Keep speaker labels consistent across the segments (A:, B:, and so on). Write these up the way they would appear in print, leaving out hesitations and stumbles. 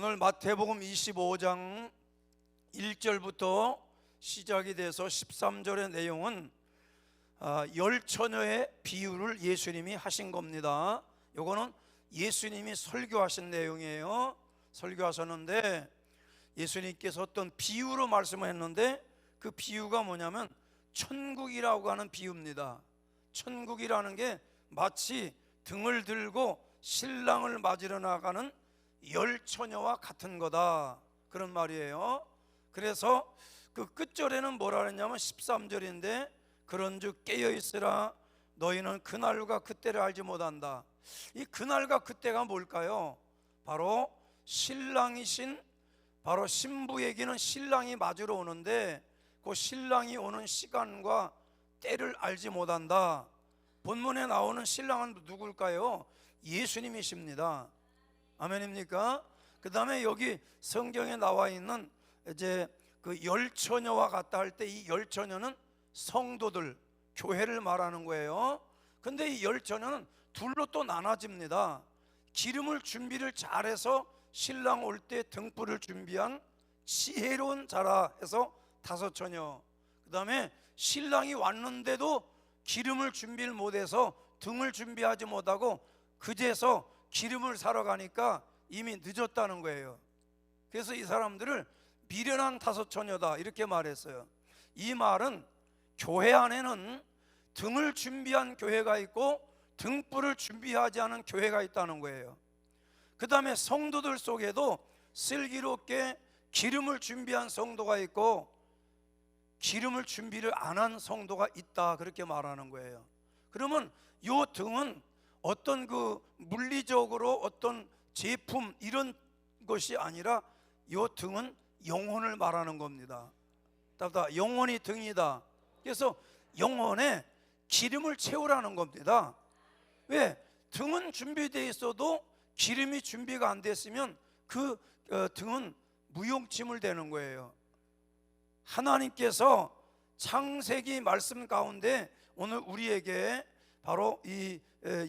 A: 오늘 마태복음 25장 1절부터 시작이 돼서 13절의 내용은 열 처녀의 비유를 예수님이 하신 겁니다. 요거는 예수님이 설교하신 내용이에요. 설교하셨는데 예수님께서 어떤 비유로 말씀을 했는데 그 비유가 뭐냐면 천국이라고 하는 비유입니다. 천국이라는 게 마치 등을 들고 신랑을 맞으러 나가는 열 처녀와 같은 거다, 그런 말이에요. 그래서 그 끝절에는 뭐라 그랬냐면 13절인데 그런즉 깨어있으라 너희는 그날과 그때를 알지 못한다. 이 그날과 그때가 뭘까요? 바로 신랑이신 바로 신부에게는 신랑이 맞으러 오는데 그 신랑이 오는 시간과 때를 알지 못한다. 본문에 나오는 신랑은 누굴까요? 예수님이십니다. 아멘입니까? 그 다음에 여기 성경에 나와 있는 이제 그 열처녀와 같다 할 때 이 열처녀는 성도들, 교회를 말하는 거예요. 근데 이 열처녀는 둘로 또 나눠집니다. 기름을 준비를 잘해서 신랑 올 때 등불을 준비한 지혜로운 자라 해서 다섯 처녀. 그 다음에 신랑이 왔는데도 기름을 준비를 못해서 등을 준비하지 못하고 그제서 기름을 사러 가니까 이미 늦었다는 거예요. 그래서 이 사람들을 미련한 다섯 처녀다 이렇게 말했어요. 이 말은 교회 안에는 등을 준비한 교회가 있고 등불을 준비하지 않은 교회가 있다는 거예요. 그 다음에 성도들 속에도 슬기롭게 기름을 준비한 성도가 있고 기름을 준비를 안 한 성도가 있다, 그렇게 말하는 거예요. 그러면 요 등은 어떤 그 물리적으로 어떤 제품 이런 것이 아니라 요 등은 영혼을 말하는 겁니다. 영혼이 등이다. 그래서 영혼에 기름을 채우라는 겁니다. 왜? 등은 준비되어 있어도 기름이 준비가 안 됐으면 그 등은 무용지물 되는 거예요. 하나님께서 창세기 말씀 가운데 오늘 우리에게 바로 이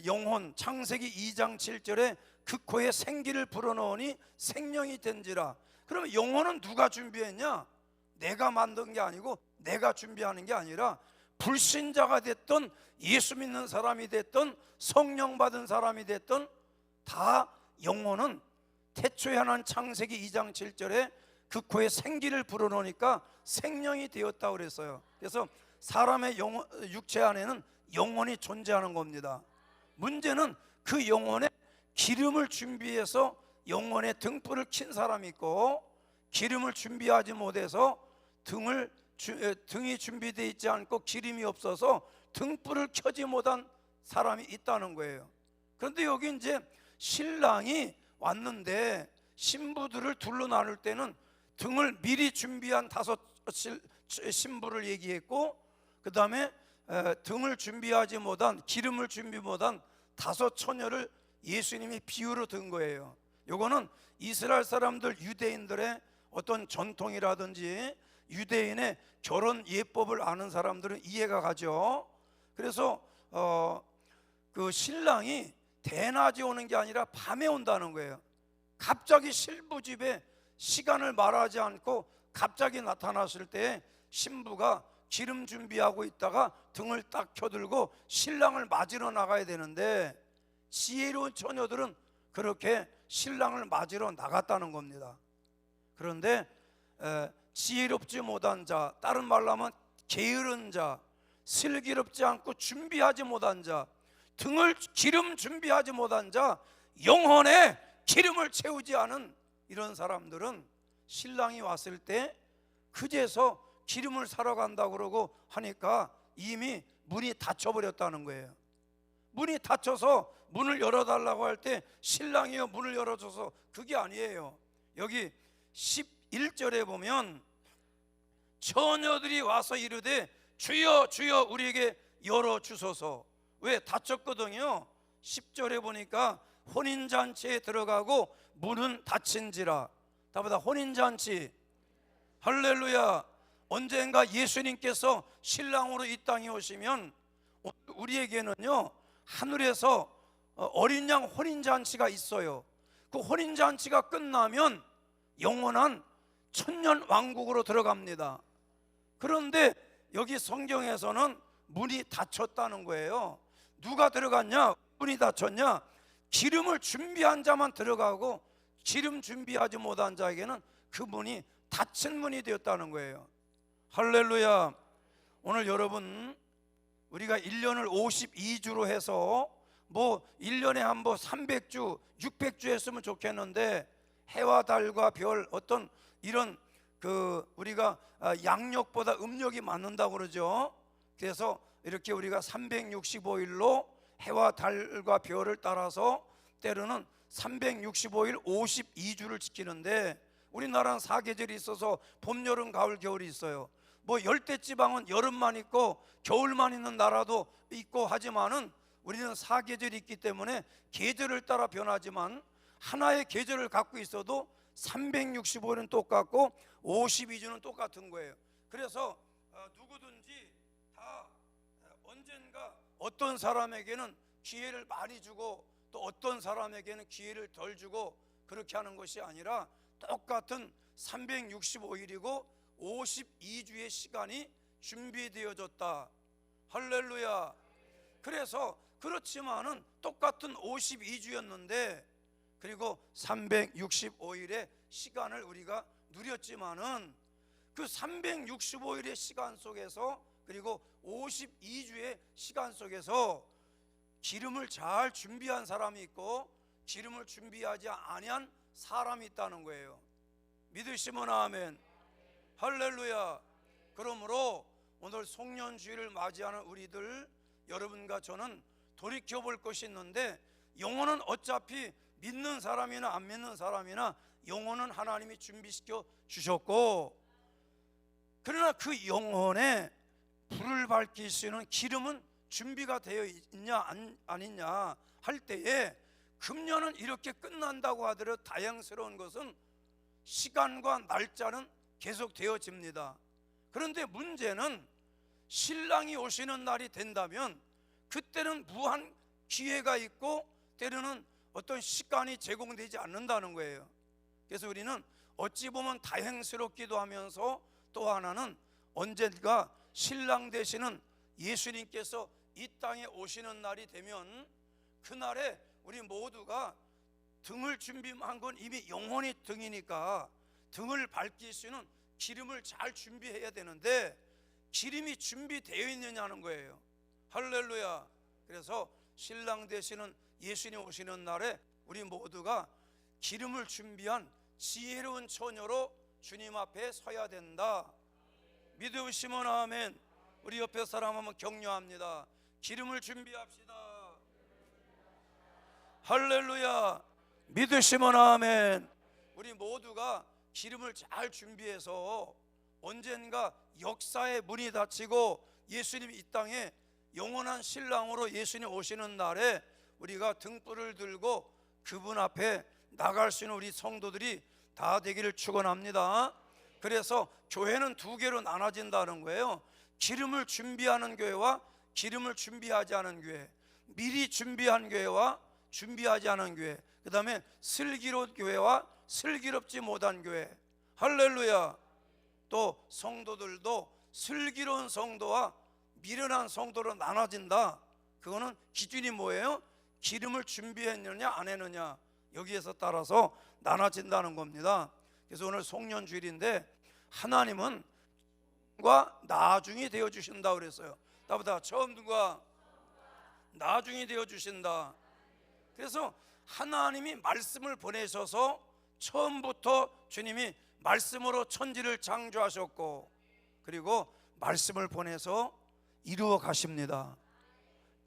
A: 영혼, 창세기 2장 7절에 그 코에 생기를 불어넣으니 생명이 된지라. 그러면 영혼은 누가 준비했냐? 내가 만든 게 아니고 내가 준비하는 게 아니라 불신자가 됐던 예수 믿는 사람이 됐던 성령 받은 사람이 됐던 다 영혼은 태초에 하나님 창세기 2장 7절에 그 코에 생기를 불어넣으니까 생명이 되었다고 그랬어요. 그래서 사람의 육체 안에는 영혼이 존재하는 겁니다. 문제는 그 영혼에 기름을 준비해서 영혼에 등불을 킨 사람이 있고 기름을 준비하지 못해서 등이 준비되어 있지 않고 기름이 없어서 등불을 켜지 못한 사람이 있다는 거예요. 그런데 여기 이제 신랑이 왔는데 신부들을 둘로 나눌 때는 등을 미리 준비한 다섯 신부를 얘기했고 그 다음에 등을 준비하지 못한 기름을 준비 못한 다섯 처녀를 예수님이 비유로 든 거예요. 요거는 이스라엘 사람들 유대인들의 어떤 전통이라든지 유대인의 결혼 예법을 아는 사람들은 이해가 가죠. 그래서 그 신랑이 대낮에 오는 게 아니라 밤에 온다는 거예요. 갑자기 신부 집에 시간을 말하지 않고 갑자기 나타났을 때 신부가 기름 준비하고 있다가 등을 딱 켜들고 신랑을 맞으러 나가야 되는데 지혜로운 처녀들은 그렇게 신랑을 맞으러 나갔다는 겁니다. 그런데 지혜롭지 못한 자, 다른 말로 하면 게으른 자, 슬기롭지 않고 준비하지 못한 자, 등을 기름 준비하지 못한 자, 영혼에 기름을 채우지 않은 이런 사람들은 신랑이 왔을 때 그제서 기름을 사러 간다고 그러고 하니까 이미 문이 닫혀버렸다는 거예요. 문이 닫혀서 문을 열어달라고 할 때 신랑이요 문을 열어줘서 그게 아니에요. 여기 11절에 보면 처녀들이 와서 이르되 주여 주여 우리에게 열어주소서. 왜? 닫혔거든요. 10절에 보니까 혼인잔치에 들어가고 문은 닫힌지라. 다보다 혼인잔치, 할렐루야. 언젠가 예수님께서 신랑으로 이 땅에 오시면 우리에게는요 하늘에서 어린 양 혼인잔치가 있어요. 그 혼인잔치가 끝나면 영원한 천년 왕국으로 들어갑니다. 그런데 여기 성경에서는 문이 닫혔다는 거예요. 누가 들어갔냐? 문이 닫혔냐? 기름을 준비한 자만 들어가고 기름 준비하지 못한 자에게는 그 문이 닫힌 문이 되었다는 거예요. 할렐루야. 오늘 여러분, 우리가 1년을 52주로 해서 뭐 1년에 한 번 300주, 600주 했으면 좋겠는데 해와 달과 별 어떤 이런 우리가 양력보다 음력이 맞는다고 그러죠. 그래서 이렇게 우리가 365일로 해와 달과 별을 따라서 때로는 365일 52주를 지키는데, 우리나라는 사계절이 있어서 봄, 여름, 가을, 겨울이 있어요. 뭐 열대지방은 여름만 있고 겨울만 있는 나라도 있고 하지만은 우리는 사계절이 있기 때문에 계절을 따라 변하지만 하나의 계절을 갖고 있어도 365일은 똑같고 52주는 똑같은 거예요. 그래서 누구든지 다 언젠가 어떤 사람에게는 기회를 많이 주고 또 어떤 사람에게는 기회를 덜 주고 그렇게 하는 것이 아니라 똑같은 365일이고 52주의 시간이 준비되어졌다. 할렐루야. 그래서 그렇지만은 똑같은 52주였는데 그리고 365일의 시간을 우리가 누렸지만은 그 365일의 시간 속에서 그리고 52주의 시간 속에서 기름을 잘 준비한 사람이 있고 기름을 준비하지 아니한 사람이 있다는 거예요. 믿으시면 아멘. 할렐루야. 그러므로 오늘 송년주일을 맞이하는 우리들, 여러분과 저는 돌이켜볼 것이 있는데, 영혼은 어차피 믿는 사람이나 안 믿는 사람이나 영혼은 하나님이 준비시켜 주셨고, 그러나 그 영혼에 불을 밝힐 수 있는 기름은 준비가 되어 있냐 아니냐 할 때에, 금년은 이렇게 끝난다고 하더라도 다양스러운 것은 시간과 날짜는 계속 되어집니다. 그런데 문제는 신랑이 오시는 날이 된다면 그때는 무한 기회가 있고 때로는 어떤 시간이 제공되지 않는다는 거예요. 그래서 우리는 어찌 보면 다행스럽기도 하면서 또 하나는 언젠가 신랑 되시는 예수님께서 이 땅에 오시는 날이 되면 그날에 우리 모두가 등을 준비한 건 이미 영혼의 등이니까 등을 밝힐 수 있는 기름을 잘 준비해야 되는데 기름이 준비되어 있느냐는 거예요. 할렐루야. 그래서 신랑 되시는 예수님 오시는 날에 우리 모두가 기름을 준비한 지혜로운 처녀로 주님 앞에 서야 된다. 믿으시면 아멘. 우리 옆에 사람 한번 격려합니다. 기름을 준비합시다. 할렐루야. 믿으시면 아멘. 우리 모두가 기름을 잘 준비해서 언젠가 역사의 문이 닫히고 예수님이 이 땅에 영원한 신랑으로 예수님 오시는 날에 우리가 등불을 들고 그분 앞에 나갈 수 있는 우리 성도들이 다 되기를 축원합니다. 그래서 교회는 두 개로 나눠진다는 거예요. 기름을 준비하는 교회와 기름을 준비하지 않은 교회, 미리 준비한 교회와 준비하지 않은 교회, 그 다음에 슬기로운 교회와 슬기롭지 못한 교회. 할렐루야. 또 성도들도 슬기로운 성도와 미련한 성도로 나눠진다. 그거는 기준이 뭐예요? 기름을 준비했느냐 안 했느냐, 여기에서 따라서 나눠진다는 겁니다. 그래서 오늘 송년주일인데 하나님은 나중이 되어 주신다 그랬어요. 나보다 처음과 나중이 되어 주신다. 그래서 하나님이 말씀을 보내셔서 처음부터 주님이 말씀으로 천지를 창조하셨고 그리고 말씀을 보내서 이루어 가십니다.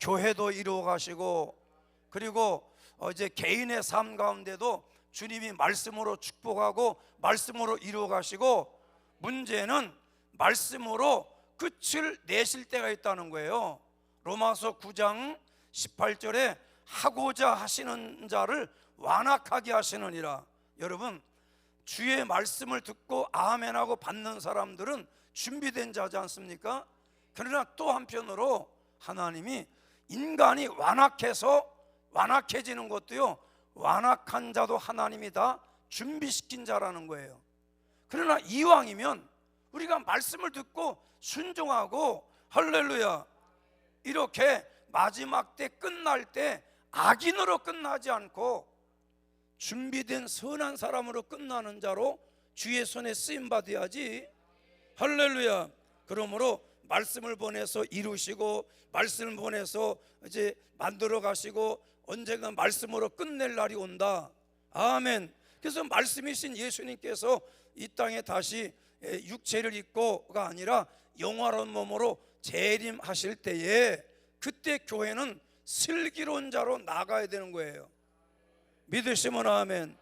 A: 교회도 이루어 가시고 그리고 이제 개인의 삶 가운데도 주님이 말씀으로 축복하고 말씀으로 이루어 가시고, 문제는 말씀으로 끝을 내실 때가 있다는 거예요. 로마서 9장 18절에 하고자 하시는 자를 완악하게 하시느니라. 여러분, 주의 말씀을 듣고 아멘하고 받는 사람들은 준비된 자지 않습니까? 그러나 또 한편으로 하나님이 인간이 완악해지는 것도요, 완악한 자도 하나님이 다 준비시킨 자라는 거예요. 그러나 이왕이면 우리가 말씀을 듣고 순종하고, 할렐루야, 이렇게 마지막 때 끝날 때 악인으로 끝나지 않고 준비된 선한 사람으로 끝나는 자로 주의 손에 쓰임 받아야지. 할렐루야. 그러므로 말씀을 보내서 이루시고, 말씀을 보내서 이제 만들어 가시고, 언젠가 말씀으로 끝낼 날이 온다. 아멘. 그래서 말씀이신 예수님께서 이 땅에 다시 육체를 입고가 아니라 영화로운 몸으로 재림하실 때에, 그때 교회는 슬기로운 자로 나가야 되는 거예요. 믿으시면 아멘.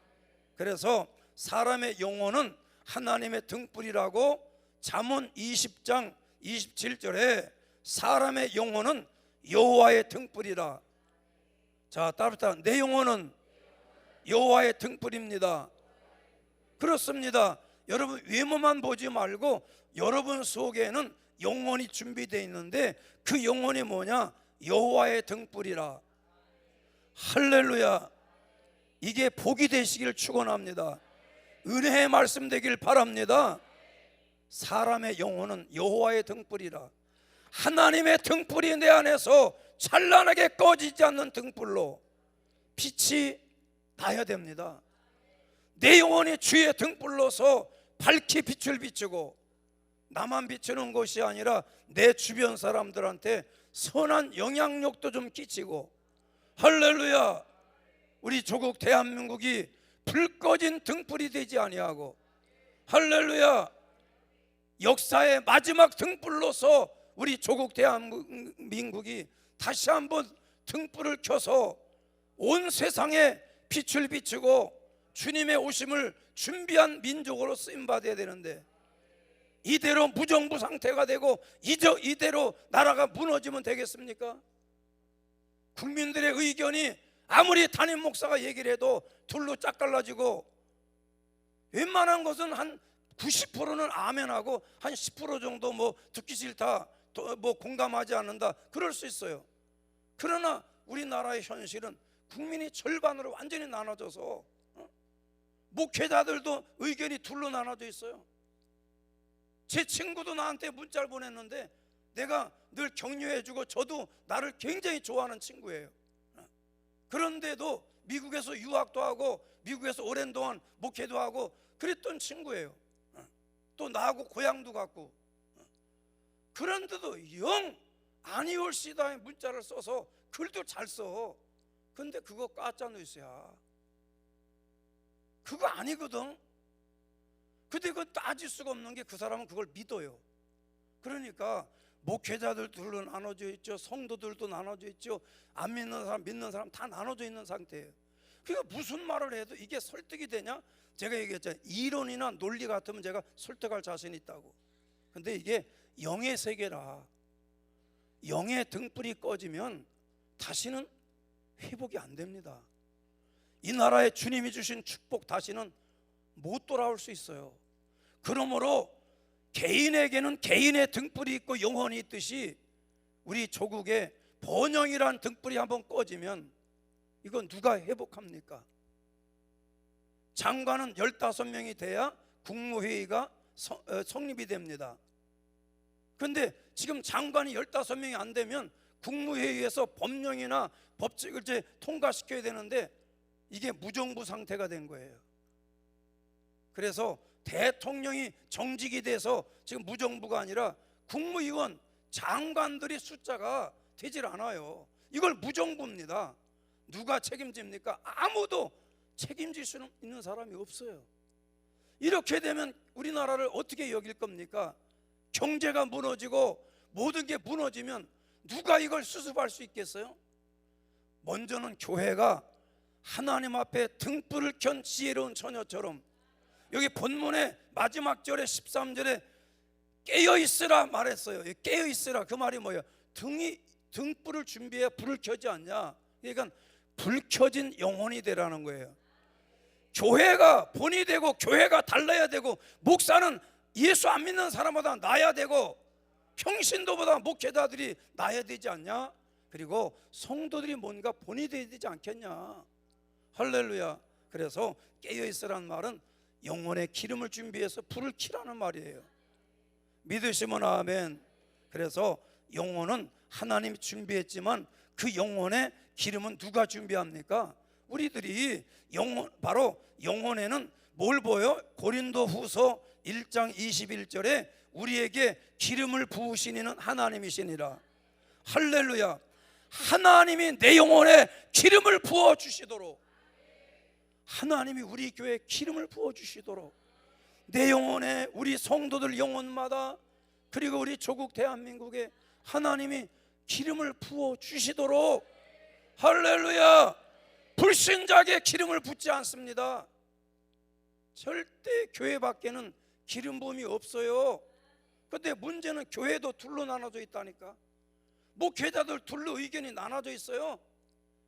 A: 그래서 사람의 영혼은 하나님의 등불이라고 잠언 20장 27절에 사람의 영혼은 여호와의 등불이라. 자, 따르다 내 영혼은 여호와의 등불입니다. 그렇습니다. 여러분 외모만 보지 말고 여러분 속에는 영혼이 준비되어 있는데, 그 영혼이 뭐냐? 여호와의 등불이라. 할렐루야. 이게 복이 되시길 축원합니다. 은혜의 말씀 되길 바랍니다. 사람의 영혼은 여호와의 등불이라. 하나님의 등불이 내 안에서 찬란하게 꺼지지 않는 등불로 빛이 나야 됩니다. 내 영혼이 주의 등불로서 밝히 빛을 비추고, 나만 비추는 것이 아니라 내 주변 사람들한테 선한 영향력도 좀 끼치고, 할렐루야, 우리 조국 대한민국이 불 꺼진 등불이 되지 아니하고, 할렐루야, 역사의 마지막 등불로서 우리 조국 대한민국이 다시 한번 등불을 켜서 온 세상에 빛을 비추고 주님의 오심을 준비한 민족으로 쓰임받아야 되는데, 이대로 무정부 상태가 되고 이대로 나라가 무너지면 되겠습니까? 국민들의 의견이 아무리 담임 목사가 얘기를 해도 둘로 짝 갈라지고, 웬만한 것은 한 90%는 아멘하고 한 10% 정도 뭐 듣기 싫다, 뭐 공감하지 않는다, 그럴 수 있어요. 그러나 우리나라의 현실은 국민이 절반으로 완전히 나눠져서 목회자들도 의견이 둘로 나눠져 있어요. 제 친구도 나한테 문자를 보냈는데 내가 늘 격려해주고 저도 나를 굉장히 좋아하는 친구예요. 그런데도 미국에서 유학도 하고 미국에서 오랜 동안 목회도 하고 그랬던 친구예요. 또 나하고 고향도 같고. 그런데도 영 아니올시다의 문자를 써서 글도 잘 써. 근데 그거 가짜 뉴스야. 그거 아니거든. 근데 그거 따질 수가 없는 게 그 사람은 그걸 믿어요. 그러니까 목회자들 둘로 나눠져 있죠, 성도들도 나눠져 있죠, 안 믿는 사람 믿는 사람 다 나눠져 있는 상태예요. 그러니까 무슨 말을 해도 이게 설득이 되냐? 제가 얘기했잖아요. 이론이나 논리 같으면 제가 설득할 자신이 있다고. 근데 이게 영의 세계라. 영의 등불이 꺼지면 다시는 회복이 안 됩니다. 이 나라에 주님이 주신 축복 다시는 못 돌아올 수 있어요. 그러므로 개인에게는 개인의 등불이 있고 영혼이 있듯이 우리 조국에 번영이란 등불이 한번 꺼지면 이건 누가 회복합니까? 장관은 15명이 돼야 국무회의가 성립이 됩니다. 그런데 지금 장관이 15명이 안 되면 국무회의에서 법령이나 법칙을 이제 통과시켜야 되는데 이게 무정부 상태가 된 거예요. 그래서 대통령이 정직이 돼서 지금 무정부가 아니라 국무위원, 장관들이 숫자가 되질 않아요. 이걸 무정부입니다. 누가 책임집니까? 아무도 책임질 수 있는 사람이 없어요. 이렇게 되면 우리나라를 어떻게 여길 겁니까? 경제가 무너지고 모든 게 무너지면 누가 이걸 수습할 수 있겠어요? 먼저는 교회가 하나님 앞에 등불을 켠 지혜로운 처녀처럼, 여기 본문의 마지막 절에 13절에 깨어있으라 말했어요. 깨어있으라, 그 말이 뭐예요? 등불을 준비해 불을 켜지 않냐? 그러니까 불 켜진 영혼이 되라는 거예요. 교회가 본이 되고 교회가 달라야 되고, 목사는 예수 안 믿는 사람보다 나야 되고, 평신도보다 목회자들이 나야 되지 않냐? 그리고 성도들이 뭔가 본이 되야 되지 않겠냐? 할렐루야. 그래서 깨어있으란 말은 영혼의 기름을 준비해서 불을 켜라는 말이에요. 믿으시면 아멘. 그래서 영혼은 하나님이 준비했지만 그 영혼의 기름은 누가 준비합니까? 우리들이 바로 영혼에는 뭘 보여? 고린도후서 1장 21절에 우리에게 기름을 부으신 이는 하나님이시니라. 할렐루야. 하나님이 내 영혼에 기름을 부어주시도록, 하나님이 우리 교회에 기름을 부어주시도록, 내 영혼에, 우리 성도들 영혼마다, 그리고 우리 조국 대한민국에 하나님이 기름을 부어주시도록, 할렐루야. 불신자에게 기름을 붓지 않습니다. 절대 교회 밖에는 기름 부음이 없어요. 그런데 문제는 교회도 둘로 나눠져 있다니까. 목회자들 둘로 의견이 나눠져 있어요.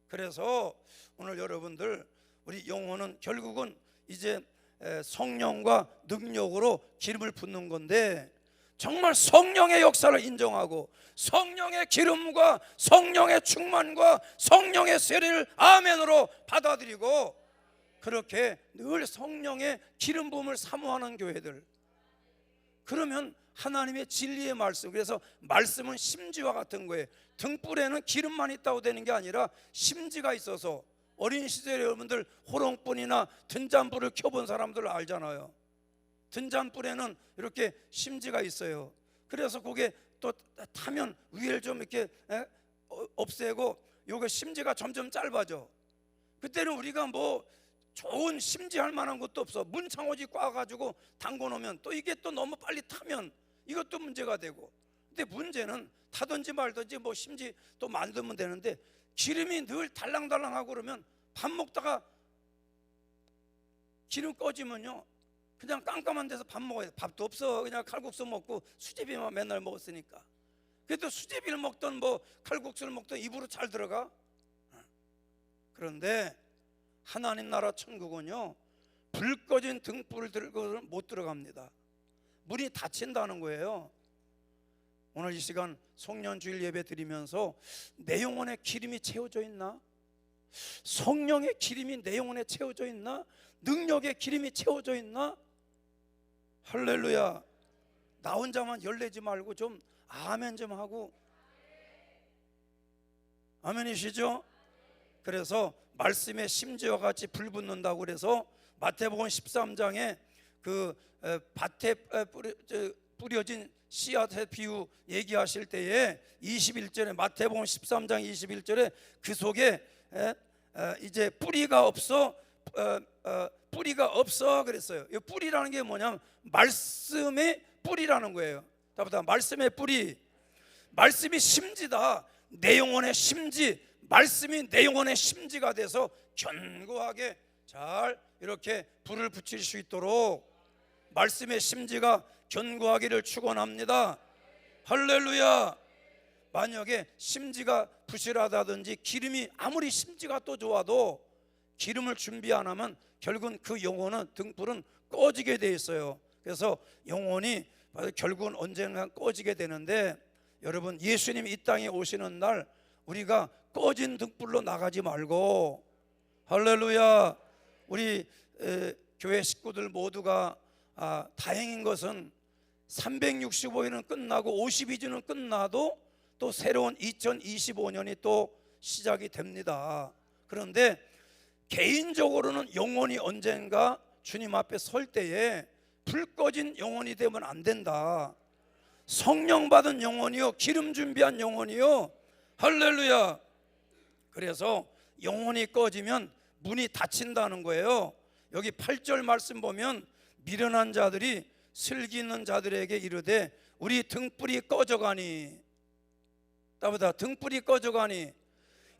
A: 그래서 오늘 여러분들, 우리 영혼은 결국은 이제 성령과 능력으로 기름을 붓는 건데, 정말 성령의 역사를 인정하고 성령의 기름과 성령의 충만과 성령의 세례를 아멘으로 받아들이고, 그렇게 늘 성령의 기름 부음을 사모하는 교회들, 그러면 하나님의 진리의 말씀, 그래서 말씀은 심지와 같은 거예요. 등불에는 기름만 있다고 되는 게 아니라 심지가 있어서, 어린 시절에 여러분들 호롱불이나 등잔불을 켜본 사람들 알잖아요. 등잔불에는 이렇게 심지가 있어요. 그래서 그게 또 타면 위를 좀 이렇게 없애고, 요게 심지가 점점 짧아져. 그때는 우리가 뭐 좋은 심지할 만한 것도 없어. 문창호지 꽈가지고 담궈 놓으면 또 이게 또 너무 빨리 타면 이것도 문제가 되고. 근데 문제는 타든지 말든지 뭐 심지 또 만들면 되는데, 기름이 늘 달랑달랑하고 그러면 밥 먹다가 기름 꺼지면요, 그냥 깜깜한 데서 밥 먹어야 돼. 밥도 없어. 그냥 칼국수 먹고 수제비만 맨날 먹었으니까. 그래도 수제비를 먹던 뭐 칼국수를 먹던 입으로 잘 들어가. 그런데 하나님 나라 천국은요, 불 꺼진 등불을 들고는 못 들어갑니다. 문이 닫힌다는 거예요. 오늘 이 시간 송년주일 예배 드리면서 내 영혼에 기름이 채워져 있나? 성령의 기름이 내 영혼에 채워져 있나? 능력의 기름이 채워져 있나? 할렐루야. 나 혼자만 열내지 말고 좀 아멘 좀 하고. 아멘이시죠? 그래서 말씀의 심지와 같이 불 붙는다고 그래서 마태복음 13장에 그 밭에 뿌려진 씨앗의 비유 얘기하실 때에 21절에, 마태복음 13장 21절에 그 속에 이제 뿌리가 없어 그랬어요. 이 뿌리라는 게 뭐냐면 말씀의 뿌리라는 거예요. 다보다 말씀의 뿌리, 말씀이 심지다. 내 영혼의 심지, 말씀이 내 영혼의 심지가 돼서 견고하게 잘 이렇게 불을 붙일 수 있도록 말씀의 심지가 견고하기를 축원합니다. 할렐루야. 만약에 심지가 부실하다든지 기름이 아무리 심지가 또 좋아도 기름을 준비 안 하면 결국은 그 영혼은, 등불은 꺼지게 돼 있어요. 그래서 영혼이 결국은 언젠가 꺼지게 되는데, 여러분 예수님이 이 땅에 오시는 날 우리가 꺼진 등불로 나가지 말고, 할렐루야, 우리 교회 식구들 모두가 다행인 것은 365일은 끝나고 52주는 끝나도 또 새로운 2025년이 또 시작이 됩니다. 그런데 개인적으로는 영혼이 언젠가 주님 앞에 설 때에 불 꺼진 영혼이 되면 안 된다. 성령 받은 영혼이요, 기름 준비한 영혼이요, 할렐루야. 그래서 영혼이 꺼지면 문이 닫힌다는 거예요. 여기 8절 말씀 보면 미련한 자들이 슬기 있는 자들에게 이르되 우리 등불이 꺼져가니, 따보다 등불이 꺼져가니.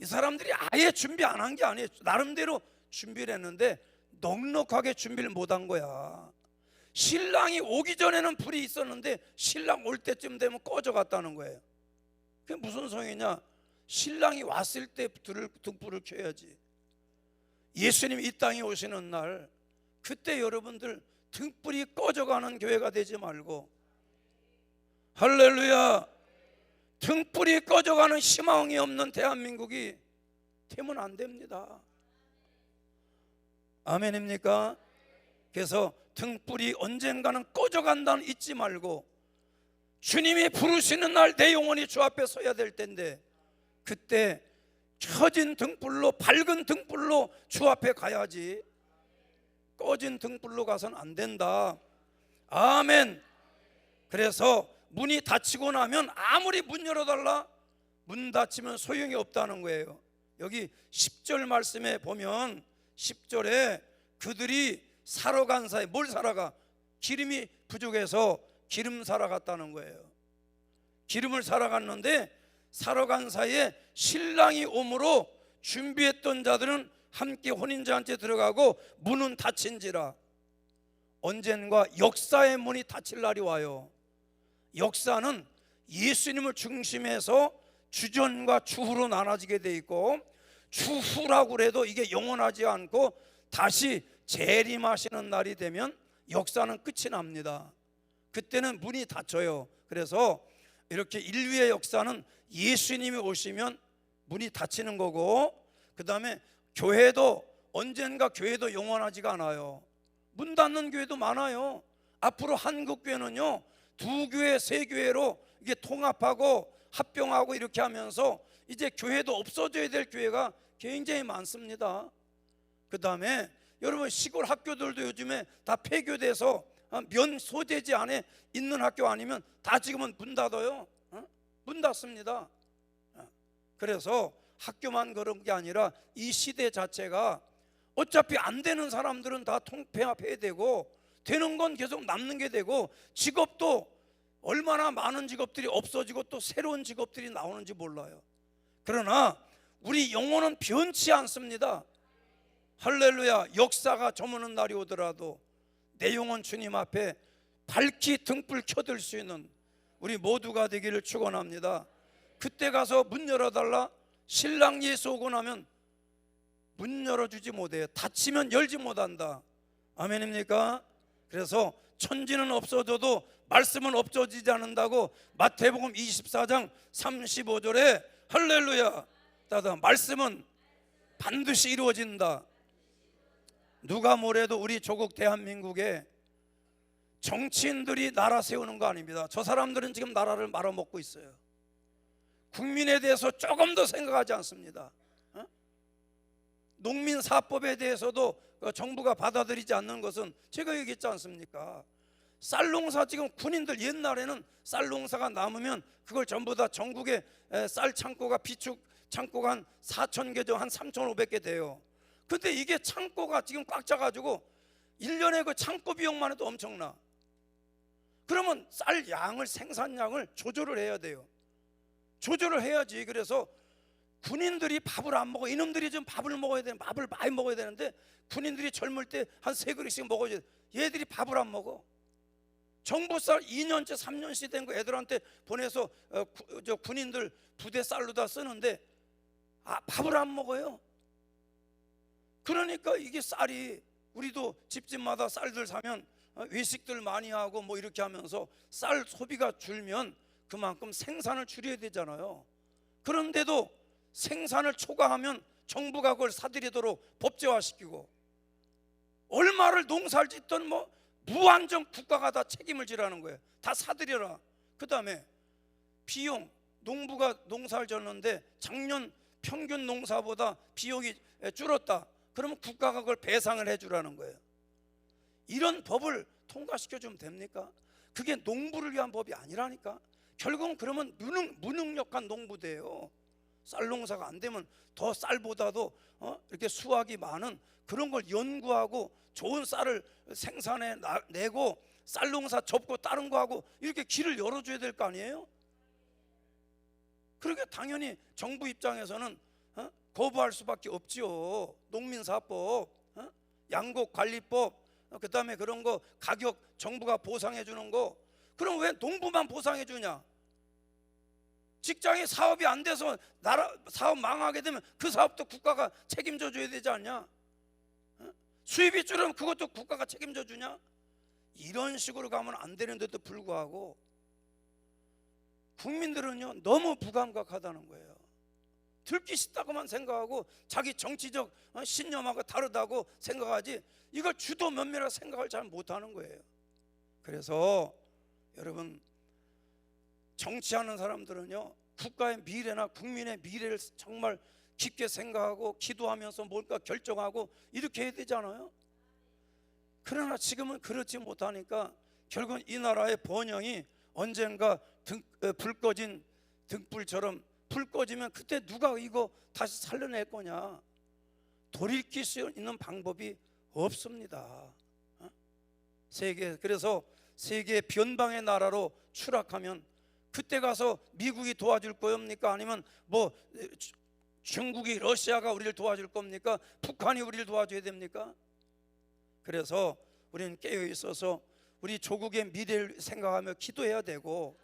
A: 이 사람들이 아예 준비 안 한 게 아니에요. 나름대로 준비를 했는데 넉넉하게 준비를 못 한 거야. 신랑이 오기 전에는 불이 있었는데 신랑 올 때쯤 되면 꺼져갔다는 거예요. 그게 무슨 소용이냐? 신랑이 왔을 때 등불을 켜야지. 예수님 이 땅에 오시는 날, 그때 여러분들 등불이 꺼져가는 교회가 되지 말고, 할렐루야, 등불이 꺼져가는 희망이 없는 대한민국이 되면 안 됩니다. 아멘입니까? 그래서 등불이 언젠가는 꺼져간다는 잊지 말고, 주님이 부르시는 날 내 영혼이 주 앞에 서야 될 텐데, 그때 켜진 등불로, 밝은 등불로 주 앞에 가야지, 꺼진 등불로 가서는 안 된다. 아멘. 그래서 문이 닫히고 나면 아무리 문 열어달라, 문 닫히면 소용이 없다는 거예요. 여기 10절 말씀에 보면 10절에 그들이 사러 간 사이, 뭘 사러 가? 기름이 부족해서 기름 사러 갔다는 거예요. 기름을 사러 갔는데 사러 간 사이에 신랑이 오므로 준비했던 자들은 함께 혼인잔치에 들어가고 문은 닫힌지라. 언젠가 역사의 문이 닫힐 날이 와요. 역사는 예수님을 중심해서 주전과 주후로 나눠지게 돼 있고, 주후라고 해도 이게 영원하지 않고 다시 재림하시는 날이 되면 역사는 끝이 납니다. 그때는 문이 닫혀요. 그래서 이렇게 인류의 역사는 예수님이 오시면 문이 닫히는 거고, 그 다음에 교회도 언젠가 교회도 영원하지가 않아요. 문 닫는 교회도 많아요. 앞으로 한국교회는요, 2교회, 3교회로 이게 통합하고 합병하고 이렇게 하면서 이제 교회도 없어져야 될 교회가 굉장히 많습니다. 그 다음에 여러분, 시골 학교들도 요즘에 다 폐교돼서 면 소재지 안에 있는 학교 아니면 다 지금은 문 닫아요. 문 닫습니다. 그래서 학교만 그런 게 아니라 이 시대 자체가 어차피 안 되는 사람들은 다 통폐합해야 되고, 되는 건 계속 남는 게 되고, 직업도 얼마나 많은 직업들이 없어지고 또 새로운 직업들이 나오는지 몰라요. 그러나 우리 영혼은 변치 않습니다. 할렐루야. 역사가 저무는 날이 오더라도 내 영혼 주님 앞에 밝히 등불 켜들 수 있는 우리 모두가 되기를 축원합니다. 그때 가서 문 열어달라, 신랑 예수 오고 나면 문 열어주지 못해요. 닫히면 열지 못한다. 아멘입니까? 그래서 천지는 없어져도 말씀은 없어지지 않는다고 마태복음 24장 35절에 할렐루야, 따다 말씀은 반드시 이루어진다. 누가 뭐래도 우리 조국 대한민국에 정치인들이 나라 세우는 거 아닙니다. 저 사람들은 지금 나라를 말아먹고 있어요. 국민에 대해서 조금 더 생각하지 않습니다. 농민사법에 대해서도 정부가 받아들이지 않는 것은 제가 얘기했지 않습니까? 쌀농사, 지금 군인들 옛날에는 쌀농사가 남으면 그걸 전부 다 전국에 쌀 창고가, 비축 창고가 한 4,000개 정, 한 3,500개 돼요. 근데 이게 창고가 지금 꽉 차가지고 1년에 그 창고 비용만 해도 엄청나. 그러면 쌀 양을, 생산량을 조절을 해야 돼요. 조절을 해야지. 그래서 군인들이 밥을 안 먹어. 이놈들이 좀 밥을 먹어야 되는, 밥을 많이 먹어야 되는데 군인들이 젊을 때 한 3그릇씩 먹어야지. 얘들이 밥을 안 먹어. 정부 쌀 2년째 3년씩 된 거 애들한테 보내서 저 군인들 부대 쌀로 다 쓰는데 밥을 안 먹어요. 그러니까 이게 쌀이, 우리도 집집마다 쌀들 사면 외식들 많이 하고 뭐 이렇게 하면서 쌀 소비가 줄면 그만큼 생산을 줄여야 되잖아요. 그런데도 생산을 초과하면 정부가 그걸 사들이도록 법제화시키고, 얼마를 농사를 짓던 뭐 무한정 국가가 다 책임을 지라는 거예요. 다 사들여라. 그 다음에 비용, 농부가 농사를 졌는데 작년 평균 농사보다 비용이 줄었다. 그러면 국가가 그걸 배상을 해주라는 거예요. 이런 법을 통과시켜주면 됩니까? 그게 농부를 위한 법이 아니라니까. 결국은 그러면 무능력한 농부돼요. 쌀 농사가 안 되면 더 쌀보다도 이렇게 수확이 많은 그런 걸 연구하고 좋은 쌀을 생산해 내고 쌀 농사 접고 다른 거 하고 이렇게 길을 열어줘야 될 거 아니에요? 그러니까 당연히 정부 입장에서는 거부할 수밖에 없지요. 농민사법, 양곡관리법, 그 다음에 그런 거 가격 정부가 보상해 주는 거. 그럼 왜 농부만 보상해 주냐? 직장에 사업이 안 돼서 나라 사업 망하게 되면 그 사업도 국가가 책임져 줘야 되지 않냐? 수입이 줄으면 그것도 국가가 책임져 주냐? 이런 식으로 가면 안 되는데도 불구하고 국민들은요 너무 부감각하다는 거예요. 듣기 싫다고만 생각하고 자기 정치적 신념하고 다르다고 생각하지 이걸 주도 면밀하게 생각을 잘 못하는 거예요. 그래서 여러분, 정치하는 사람들은요, 국가의 미래나 국민의 미래를 정말 깊게 생각하고 기도하면서 뭘까 결정하고 이렇게 해야 되잖아요. 그러나 지금은 그렇지 못하니까 결국은 이 나라의 번영이 언젠가 불 꺼진 등불처럼, 불 꺼지면 그때 누가 이거 다시 살려낼 거냐. 돌이킬 수 있는 방법이 없습니다. 그래서 세계 변방의 나라로 추락하면 그때 가서 미국이 도와줄 겁니까? 아니면 뭐 중국이, 러시아가 우리를 도와줄 겁니까? 북한이 우리를 도와줘야 됩니까? 그래서 우리는 깨어 있어서 우리 조국의 미래를 생각하며 기도해야 되고,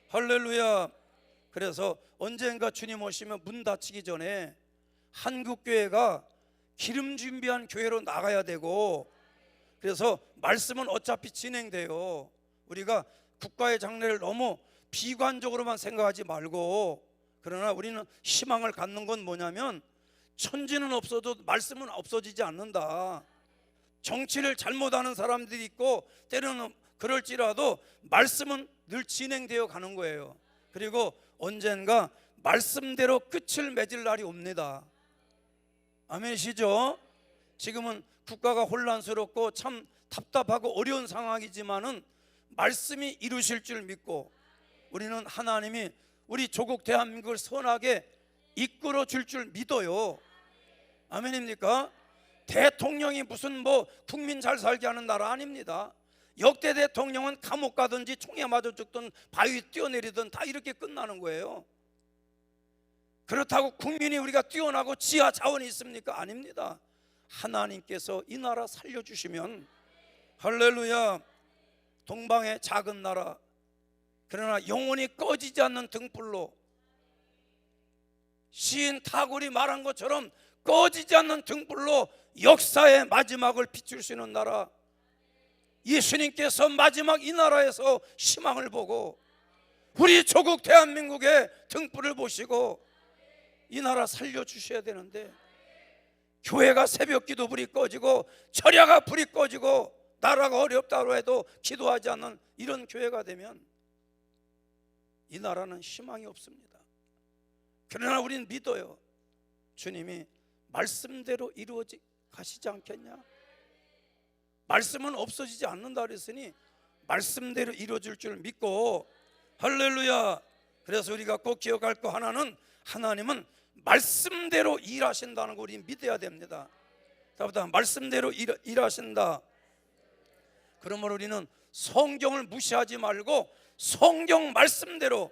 A: 할렐루야. 그래서 언젠가 주님 오시면 문 닫히기 전에 한국교회가 기름 준비한 교회로 나가야 되고, 그래서 말씀은 어차피 진행돼요. 우리가 국가의 장래를 너무 비관적으로만 생각하지 말고, 그러나 우리는 희망을 갖는 건 뭐냐면 천지는 없어도 말씀은 없어지지 않는다. 정치를 잘못하는 사람들이 있고 때로는 그럴지라도 말씀은 늘 진행되어 가는 거예요. 그리고 언젠가 말씀대로 끝을 맺을 날이 옵니다. 아멘이시죠? 지금은 국가가 혼란스럽고 참 답답하고 어려운 상황이지만은 말씀이 이루실 줄 믿고, 우리는 하나님이 우리 조국 대한민국을 선하게 이끌어 줄 줄 믿어요. 아멘입니까? 대통령이 무슨 뭐 국민 잘 살게 하는 나라 아닙니다. 역대 대통령은 감옥 가든지 총에 맞아 죽든 바위 뛰어내리든 다 이렇게 끝나는 거예요. 그렇다고 국민이 우리가 뛰어나고 지하 자원이 있습니까? 아닙니다. 하나님께서 이 나라 살려주시면, 할렐루야, 동방의 작은 나라, 그러나 영원히 꺼지지 않는 등불로, 시인 타고리 말한 것처럼 꺼지지 않는 등불로 역사의 마지막을 비출 수 있는 나라, 예수님께서 마지막 이 나라에서 희망을 보고 우리 조국 대한민국의 등불을 보시고 이 나라 살려주셔야 되는데, 교회가 새벽기도 불이 꺼지고 철야가 불이 꺼지고 나라가 어렵다고 해도 기도하지 않는 이런 교회가 되면 이 나라는 희망이 없습니다. 그러나 우리는 믿어요. 주님이 말씀대로 이루어지 가시지 않겠냐? 말씀은 없어지지 않는다 그랬으니 말씀대로 이루어질 줄 믿고, 할렐루야. 그래서 우리가 꼭 기억할 거 하나는, 하나님은 말씀대로 일하신다는 거 우리 믿어야 됩니다. 다보다 말씀대로 일하신다. 그러므로 우리는 성경을 무시하지 말고 성경 말씀대로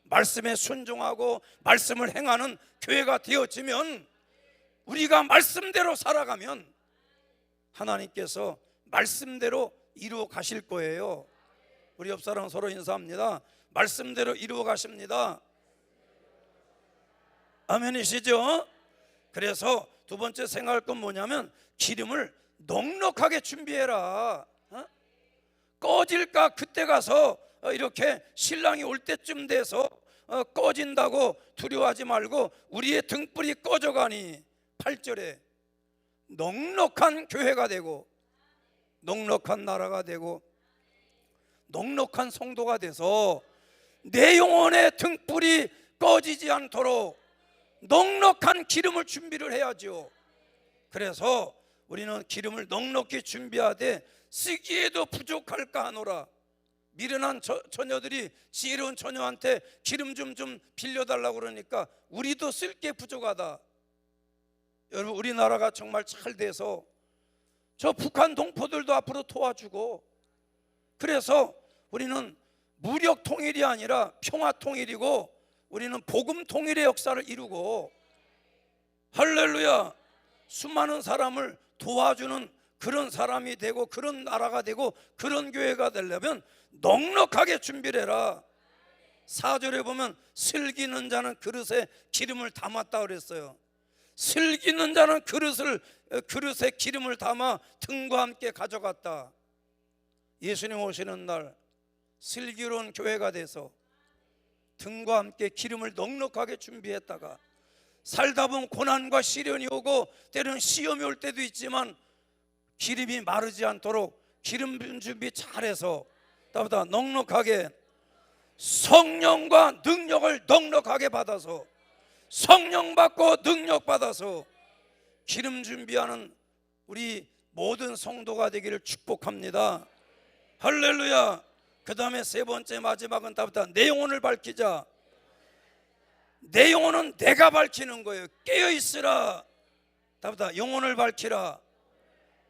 A: 말씀에 순종하고 말씀을 행하는 교회가 되어지면, 우리가 말씀대로 살아가면 하나님께서 말씀대로 이루어 가실 거예요. 우리 옆 사람 서로 인사합니다. 말씀대로 이루어 가십니다. 아멘이시죠? 그래서 두 번째 생각할 건 뭐냐면 기름을 넉넉하게 준비해라. 꺼질까 그때 가서 이렇게 신랑이 올 때쯤 돼서 꺼진다고 두려워하지 말고 우리의 등불이 꺼져가니 8절에 넉넉한 교회가 되고 넉넉한 나라가 되고 넉넉한 성도가 돼서 내 영혼의 등불이 꺼지지 않도록 넉넉한 기름을 준비를 해야죠. 그래서 우리는 기름을 넉넉히 준비하되 쓰기에도 부족할까 하노라. 미련한 처녀들이 지혜로운 처녀한테 기름 좀 빌려달라고 그러니까 우리도 쓸 게 부족하다. 여러분, 우리나라가 정말 잘 돼서 저 북한 동포들도 앞으로 도와주고, 그래서 우리는 무력 통일이 아니라 평화 통일이고 우리는 복음 통일의 역사를 이루고, 할렐루야, 수많은 사람을 도와주는 그런 사람이 되고 그런 나라가 되고 그런 교회가 되려면 넉넉하게 준비를 해라. 4절에 보면 슬기는 자는 그릇에 기름을 담았다 그랬어요. 슬기는 자는 그릇에 기름을 담아 등과 함께 가져갔다. 예수님 오시는 날 슬기로운 교회가 돼서 등과 함께 기름을 넉넉하게 준비했다가 살다 보면 고난과 시련이 오고 때로는 시험이 올 때도 있지만 기름이 마르지 않도록 기름 준비 잘해서 나보다 넉넉하게 성령과 능력을 넉넉하게 받아서 성령 받고 능력 받아서 기름 준비하는 우리 모든 성도가 되기를 축복합니다. 할렐루야. 그 다음에 세 번째 마지막은 나보다 내 영혼을 밝히자. 내 영혼은 내가 밝히는 거예요. 깨어있으라. 나보다 영혼을 밝히라.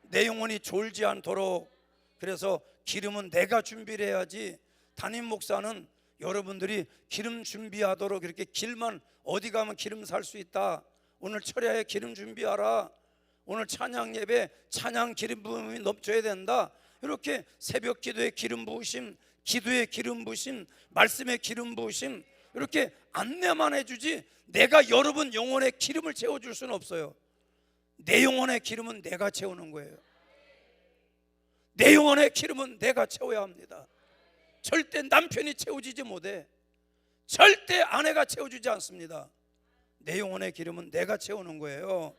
A: 내 영혼이 졸지 않도록. 그래서 기름은 내가 준비를 해야지, 담임 목사는 여러분들이 기름 준비하도록 이렇게 길만 어디 가면 기름 살 수 있다, 오늘 철야에 기름 준비하라, 오늘 찬양 예배 찬양 기름 부음이 넘쳐야 된다, 이렇게 새벽 기도에 기름 부으심, 기도에 기름 부으심, 말씀에 기름 부으심, 이렇게 안내만 해주지 내가 여러분 영혼에 기름을 채워줄 수는 없어요. 내 영혼의 기름은 내가 채우는 거예요. 내 영혼의 기름은 내가 채워야 합니다. 절대 남편이 채워주지 못해. 절대 아내가 채워주지 않습니다. 내 영혼의 기름은 내가 채우는 거예요.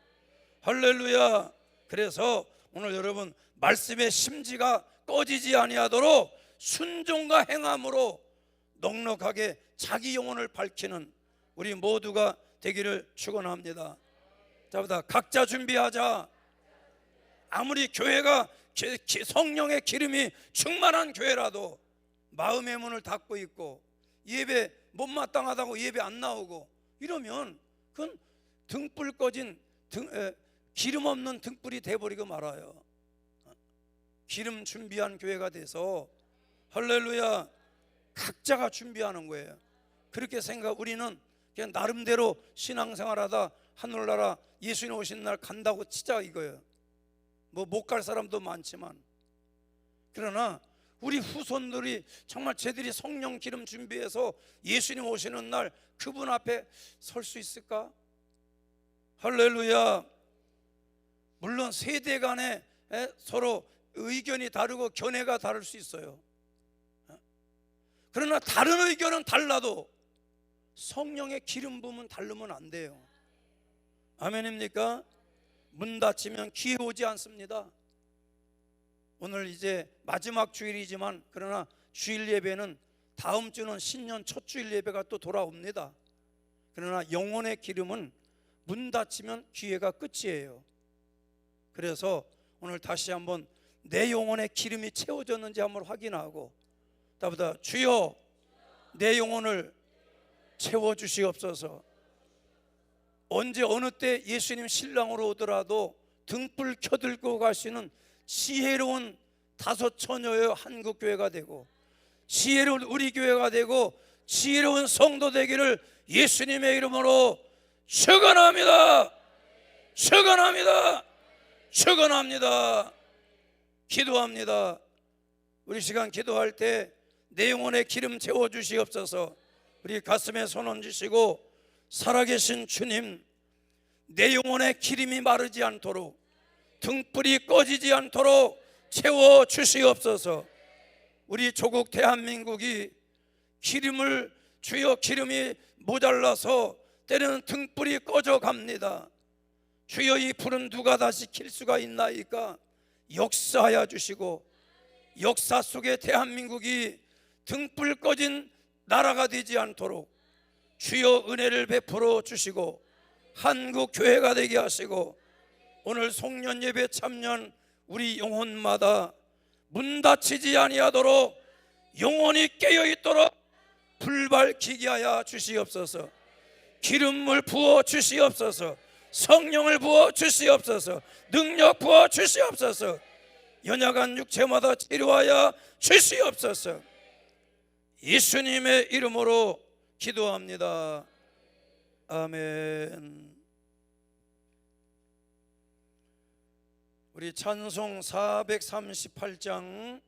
A: 할렐루야. 그래서 오늘 여러분 말씀의 심지가 꺼지지 아니하도록 순종과 행함으로 넉넉하게 자기 영혼을 밝히는 우리 모두가 되기를 축원합니다. 자, 각자 준비하자. 아무리 교회가 성령의 기름이 충만한 교회라도 마음의 문을 닫고 있고 예배 못마땅하다고 예배 안 나오고 이러면 그건 등불 꺼진 기름 없는 등불이 돼버리고 말아요. 기름 준비한 교회가 돼서 할렐루야, 각자가 준비하는 거예요. 그렇게 생각, 우리는 그냥 나름대로 신앙생활하다 하늘나라 예수님 오신 날 간다고 치자 이거예요. 뭐 못 갈 사람도 많지만, 그러나 우리 후손들이 정말 쟤들이 성령 기름 준비해서 예수님 오시는 날 그분 앞에 설 수 있을까? 할렐루야. 물론 세대 간에 서로 의견이 다르고 견해가 다를 수 있어요. 그러나 다른 의견은 달라도 성령의 기름 부음은 다르면 안 돼요. 아멘입니까? 문 닫히면 기회 오지 않습니다. 오늘 이제 마지막 주일이지만 그러나 주일 예배는 다음 주는 신년 첫 주일 예배가 또 돌아옵니다. 그러나 영혼의 기름은 문 닫히면 기회가 끝이에요. 그래서 오늘 다시 한번 내 영혼의 기름이 채워졌는지 한번 확인하고, 나보다 주여 내 영혼을 채워주시옵소서. 언제 어느 때 예수님 신랑으로 오더라도 등불 켜들고 가시는 지혜로운 다섯 처녀의 한국교회가 되고 지혜로운 우리 교회가 되고 지혜로운 성도 되기를 예수님의 이름으로 축원합니다. 축원합니다. 축원합니다. 기도합니다. 우리 시간 기도할 때 내 영혼의 기름 채워주시옵소서. 우리 가슴에 손 얹으시고, 살아계신 주님, 내 영혼의 기름이 마르지 않도록 등불이 꺼지지 않도록 채워주시옵소서. 우리 조국 대한민국이 기름을, 주여 기름이 모자라서 때로는 등불이 꺼져갑니다. 주여 이 불은 누가 다시 킬 수가 있나이까? 역사하여 주시고 역사 속에 대한민국이 등불 꺼진 나라가 되지 않도록 주여 은혜를 베풀어 주시고 한국 교회가 되게 하시고, 오늘 송년 예배 참여한 우리 영혼마다 문 닫히지 아니하도록 영혼이 깨어 있도록 불 밝히게 하여 주시옵소서. 기름을 부어 주시옵소서. 성령을 부어 주시옵소서. 능력 부어 주시옵소서. 연약한 육체마다 치료하여 주시옵소서. 예수님의 이름으로 기도합니다. 아멘. 우리 찬송 438장